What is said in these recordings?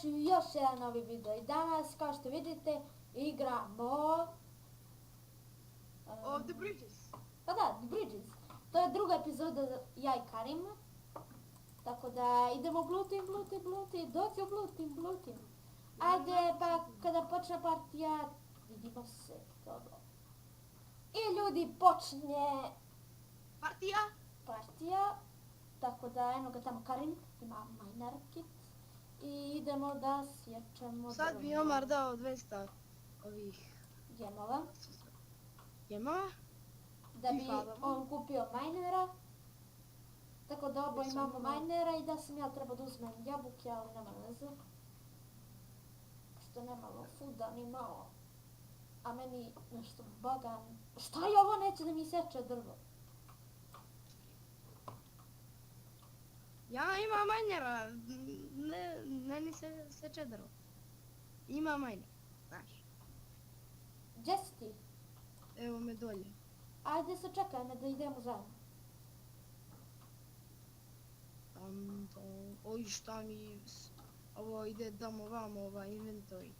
Dobrodošli u još jedan novi video i danas, kao što vidite, igramo... The Bridges. Pa da, The Bridges. To je druga epizoda ja i Karim. Tako da idemo blutim, dođu blutim. Ajde, pa kada počne partija, vidimo se, dobro. I ljudi, počne partija. Tako da, eno ga tamo Karim, ima miner kit. I idemo da sječemo... Sad bi Omar dao 200 ovih... gemova. Gemova? Da bi on kupio minera. Tako da oboje imamo minera i da sam ja trebao da uzmem jabuke, ali nema veze. Što nemamo fooda ni malo. A meni nešto bagan... Šta je ovo? Neće da mi seče drvo. Ja imam minera, ne ni se seče drvo. Ima miner, znaš. Gdje si ti? Evo me dolje. Ajde se čekaj me da idemo zajedno. Oj šta mi... Ovo ide tamo vamo, inventory.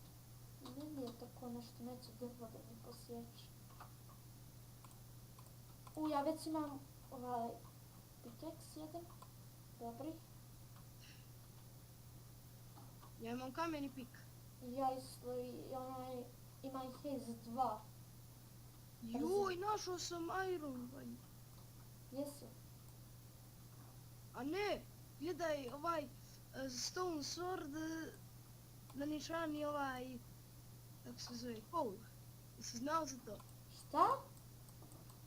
Meni je tako nešto, neće drvo da mi posjeće. Ja već imam pickaxe jedan. Dobri. Ja imam kameni pik. Ja isto i onaj, ima ih haze 2. Joj, našao sam iron. Jesu? A ne, gledaj stone sword na nišani kako se zove, hole. Jesi znao za to? Šta?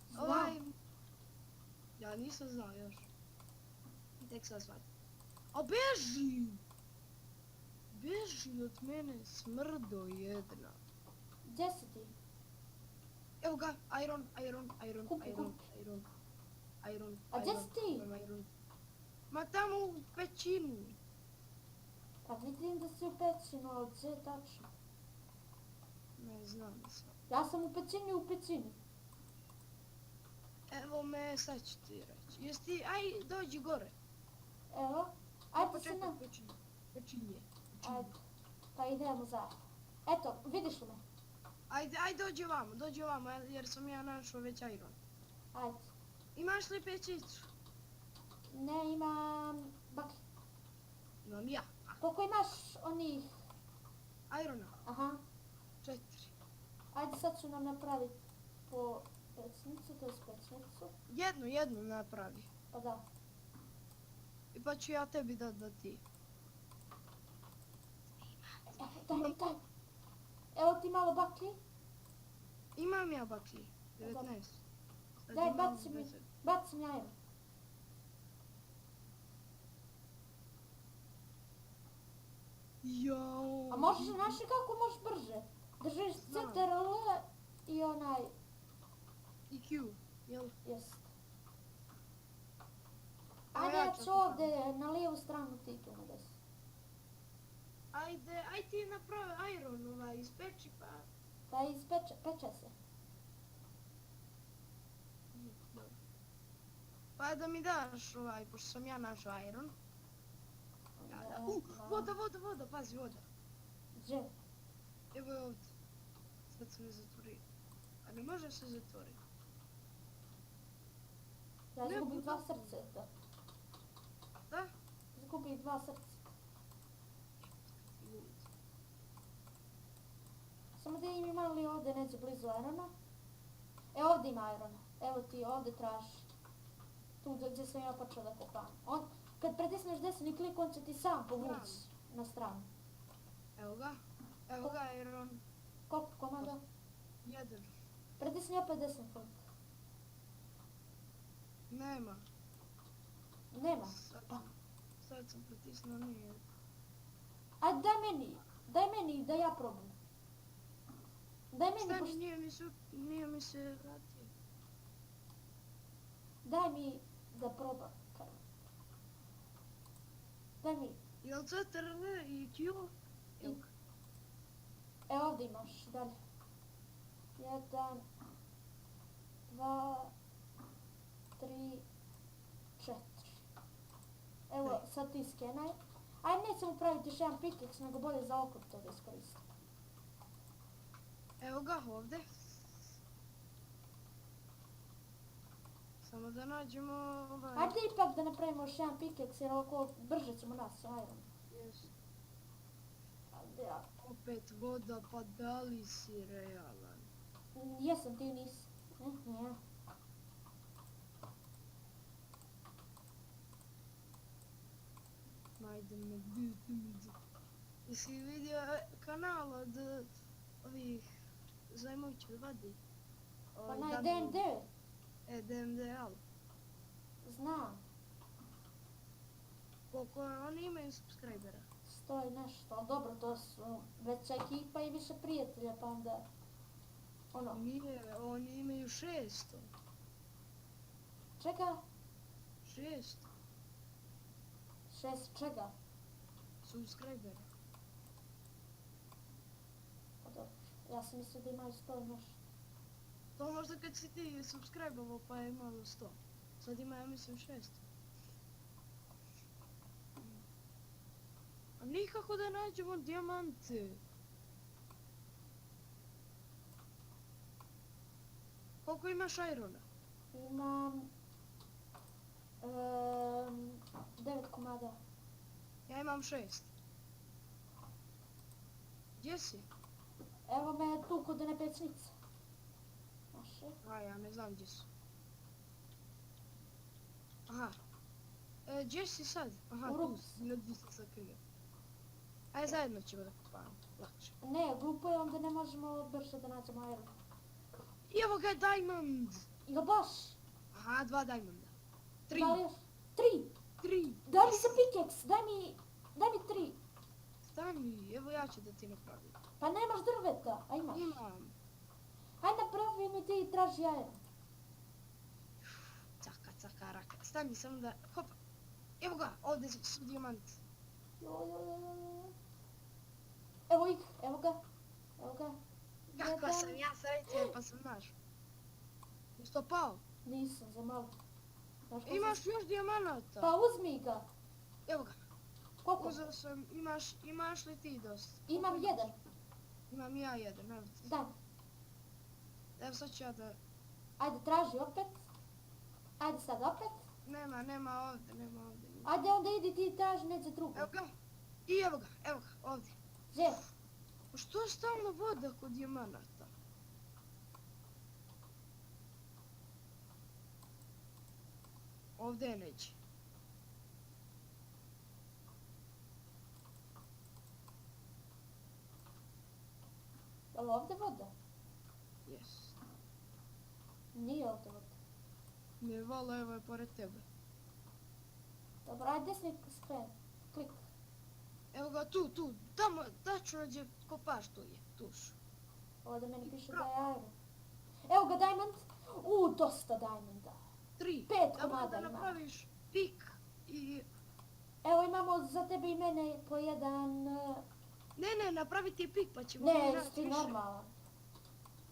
Znam. Ja nisam znao još. Tek sad shvatim. A beži! Beži od mene, smrdo jedna. Gdje si ti? Evo ga, iron. Kupi. A gdje si ti? Ma tamo u pećinu. Pa vidim da si u pećinu, ali gdje tačno? Ne znam. Ja sam u pećini. Evo me, sad ću ti reći. Aj, dođi gore. Evo, ajde se na... Pečinje. Ajde, pa idemo zajedno. Eto, vidiš li me? Ajde, dođi ovamo, jer sam ja našao već iron. Ajde. Imaš li pećicu? Ne, imam... Bakli. Imam ja. Koliko imaš onih... Irona? Aha. 4. Ajde, sad ću nam napraviti po pecnicu, to je pecnicu. Jednu napravi. Pa da. I pa ću ja tebi da ti. Daj. Evo ti malo bakli. Imam ja bakli. 19. Daj, baci mi jajem. Jao. A možeš, znaš kako možeš brže? Držiš CTRL i onaj... I Q, jel? Jest. Ajde, ja ću ovdje na lijevu stranu ti tu na desu. Aj ti napravi iron, ispeči pa... Pa peče se. Dobro. Pa da mi daš pošto sam ja našao iron. Voda, pazi, voda. Gdje? Evo je ovdje. Sad se mi zatvori. A ne može se zatvoriti. Ja izgubim 2 srce. Da? Izgubim 2 srce. Samo da im ima li ovdje neće blizu irona? Ovdje ima irona. Evo ti ovdje traži. Tu gdje sam ja počeo da kopam. Kad pritisneš desni klik, on će ti sam povući na stranu. Evo ga iron. Koliko komada? 1. Pritisni opet desni klik. Nema. Nema? Sad sam pritisnuo, nije. Ajde daj meni da ja probam. Stani, nije mi se vratio. Daj mi da probam. Daj mi. Jel CTRL i Q? Evo ovdje imaš, dalje. 1, 2, 3, 4. Evo, sad ti skenaj. Ajde, nećemo praviti još jedan pikeks, nego bolje za oklop to da iskoristimo. Evo ga ovdje. Samo da nađemo ovaj... Ajde ipak da napravimo još jedan pikeks, jer ovako brže ćemo nas iron. Yes. Ajde, ja. Opet voda, pa da li si realan? Jesam, ti nisi. Ja. Najde me biti. Jesi vidio kanal od ovih zajmujućih vodi? Pa naj DMD, DMD, ali znam. koliko oni imaju subscribera? Stoji nešto, ali dobro, to su veća ekipa i više prijatelja, pa onda... Ono, Nije, oni imaju 600. čega? 600 6 čega? subscribera. Pa dobro, ja sam mislio da imaju 100 i nešto. To možda kad si ti subscribe-ovo pa je imalo 100. Sad ima, ja mislim, 600. A nikako da nađemo dijamante. Koliko imaš irona? Imam... 9 komada. Ja imam 6. Gdje si? Evo me tu kod one pecnice. Naše. A, ja ne znam gdje su. Aha. Gdje si sad? Aha, U tu rupu si, na dnu sam sakrio. Aj, zajedno ćemo da kopavamo, lakše. Ne, glupo je, onda ne možemo brže da nađemo iron. I evo ga diamond! Jel baš? Aha, 2 diamonda. 3, Da li još? 3! 3. Daj mi za pikeks, daj mi 3. Stani, evo ja ću da ti napravim. Pa nemaš drveta, a imaš. Imam. Hajde napravi mi ti i traži iron. Caka, caka, raka. Stani, samo da... Hop. Evo ga, ovdje su dijamanti. Joj. Evo ih, evo ga. Kakva sam ja srećen, pa sam našao. Jesi to pao? Nisam, za malo. Znaš ko Imaš sam- još dijamanata. Pa uzmi ga. Evo ga. Koliko? Uzeo sam, imaš li ti dosta? Imam jedan. Imam i ja jedan, evo ti. Daj. Evo sad ću ja da... Ajde, traži opet. Ajde sad opet. Nema ovdje. Ajde, onda idi ti i traži neđe drugo. Evo ga. I evo ga, ovdje. Gdje? Pa što je stalno voda kod dijamanata? Ovdje je neđe. Je li ovdje voda? Jes. Nije ovdje voda. Ne vala, evo je pored tebe. Dobro, ajde desni skren. Klik. Evo ga tu, tamo, tačno gdje kopaš tu je, tuš. Ovdje meni piše da je iron. Evo ga diamond. Dosta diamonda. 3. 5 Tamo komada da ima. napraviš pik i... Evo imamo za tebe i mene po jedan... Ne, napravi ti pik pa ćemo... Ne, naći ti više. normalan.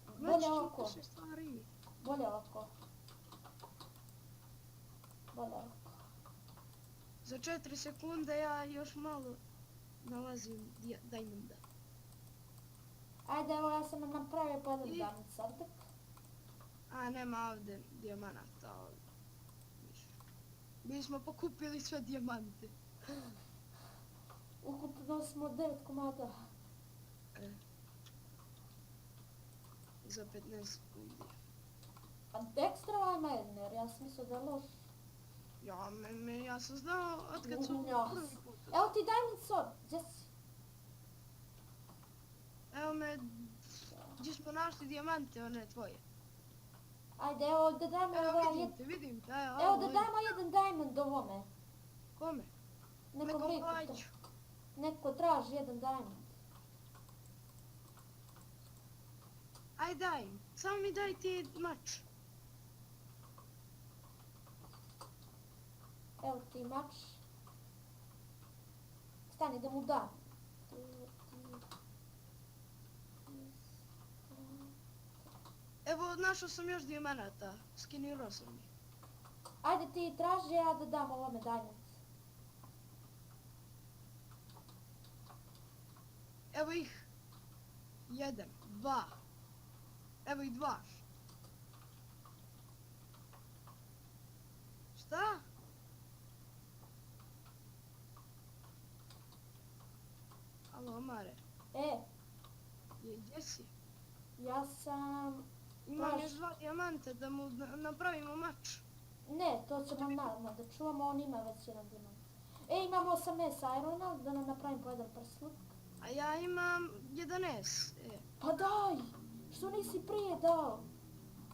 Naći Bolje ćemo ovako. više stvari. Bolje ovako. Za 4 sekunde ja još malo nalazim diamanda. Ajde, evo ja sam nam napravio po jedan I- diamond sardek. A, nema ovdje dijamanata. Mi smo pokupili sve dijamante. Ukupno smo 9 komada. Za 15 sekundi. A ekstra ovaj miner, ja sam mislio da je loš. Ja sam znao od kad su Ja. prvi put. Evo ti diamond sword, gdje si? Evo me, gdje smo našli dijamante, one tvoje. Ajde, evo da dajmo Vidim te, Evo da dajmo jedan diamond ovome. Kome? Nekom Nekom liku. plaću. Neko traži jedan diamond. Aj daj, samo mi daj ti mač. Evo ti mač. Stani da mu dam. Evo, našao sam još dijamanata, skinirao sam ih. Ajde ti traži, ja da dam ovome diamond. Evo ih. 1, 2. Evo ih 2. Šta? Alo, Mare. Gdje si? Ja sam... Imam još 2 dijamanta da mu napravimo mač. Ne, to ćemo naravno da čuvamo, on ima već jedan dijamant. Imam 18 irona, da nam napravim po jedan prsluk. A ja imam 11. Pa daj! Što nisi prije dao?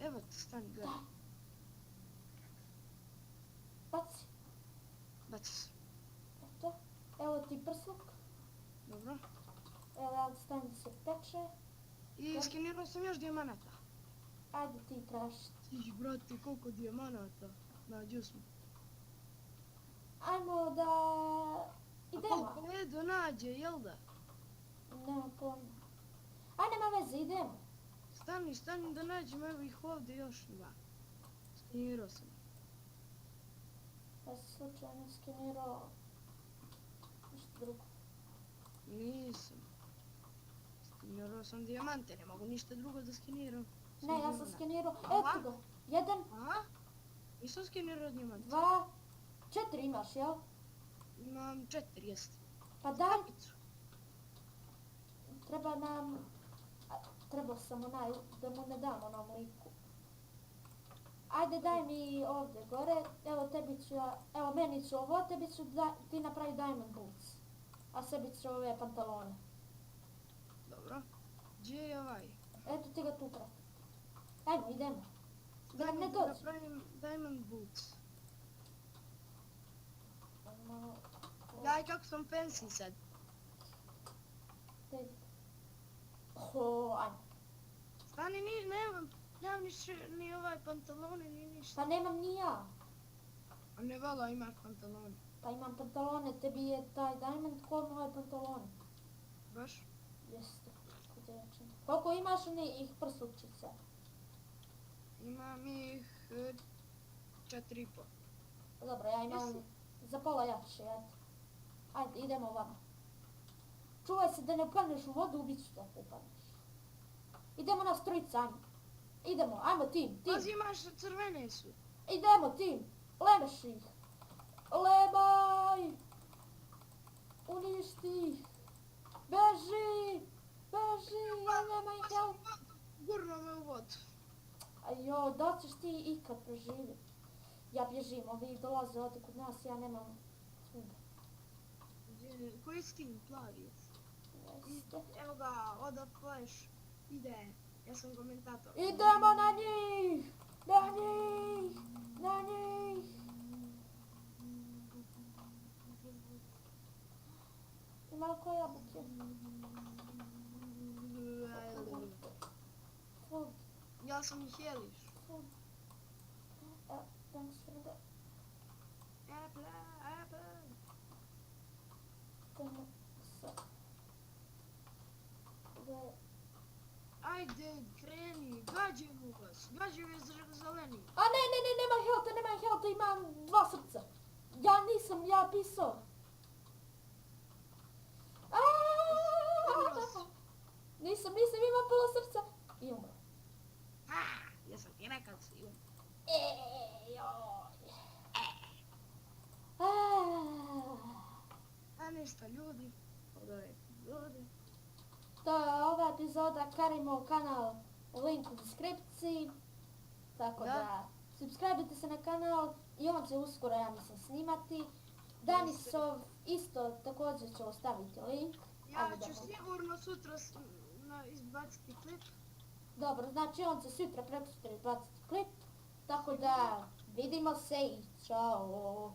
Evo ti, stani gore. Baci. Baci se. Eto. Evo ti prsluk. Dobro. Evo ja stavim da se peče. I skenirao sam još dijamanata. Ajde ti traži. Ti, brate, koliko dijamanata. Nađo smo. Ajmo da... A Idemo. koliko Edo nađe, jel da? Nema pojma. Aj, nema veze, idemo. Stani da nađem, evo ih ovdje još 2. Skenirao sam. Ja sam slučajno skenirao... Ništa drugo. Nisam. Skenirao sam dijamante, ne mogu ništa drugo da skeniram. Ne, ja sam skenirao... Eto ga. 1, A? Nisam skenirao dijamante. 2, 4 imaš, jel? Imam 4, jest. Pa daj, treba nam... Trebao sam onaj, da mu ne dam onom liku. Ajde daj mi ovdje gore, evo tebi ću ja, evo meni ću ovo, tebi ću ti napravi diamond boots. A sebi ću ove pantalone. Dobro. Gdje je ovaj? Eto ti ga tu prati. Ajmo, idemo. Da Daj ne mi dođe. da napravim diamond boots. Malo... Daj kako sam fancy sad. Tebi. Ho, ajmo. Stani, nemam ni ovaj pantalone, ni ništa. Pa nemam ni ja. A ne vala imaš pantalone. Pa imam pantalone, tebi je taj diamond ko moje pantalone. Baš? Jeste. Koliko imaš ih prslučica? Imam ih 4,5. Dobro, ja imam za pola jače, ajde. Ajde, idemo vama. Čuvaj se da ne upadneš u vodu, ubit ću te ako upadneš. Idemo na trojica, ajmo. Idemo, ajmo tim. Pazi, imaš crvene su. Idemo tim, lemeš ih. Lemaj! Uništi ih. Beži! Ja nemam help. Gurno me u vodu. Ajo, da ćeš ti ikad preživjeti? Ja bježim, ovi dolaze ovdje kod nas, ja nemam svuda. Koji si ti plavi? Jeste. Evo ga, oda Flash. Ide. Ja sam komentator. Idemo na njih! Na njih! Na njih! Ima li koje jabuke? Food, Ja sam ih jeliš. food. Evo, thanks for the... Apple. Idemo sa... Ajde, kreni, gađaju vas. Gađaju je zeleni. A ne, nema helta, imam 2 srca. Ja pisao. Nisam imao pola srca. I umro. Ja sam ti rekao da si umro. Joj. A ništa, ljudi. Od ove epizode. To je ova epizoda Karimov kanal, link u deskripciji. Tako da, subscribe-ite se na kanal i on će uskoro, ja mislim, snimati. Danisov isto također ću ostaviti link. Ja ću sigurno sutra izbaciti klip. Dobro, znači on će sutra prekosutra izbaciti klip. Tako da, vidimo se i čao.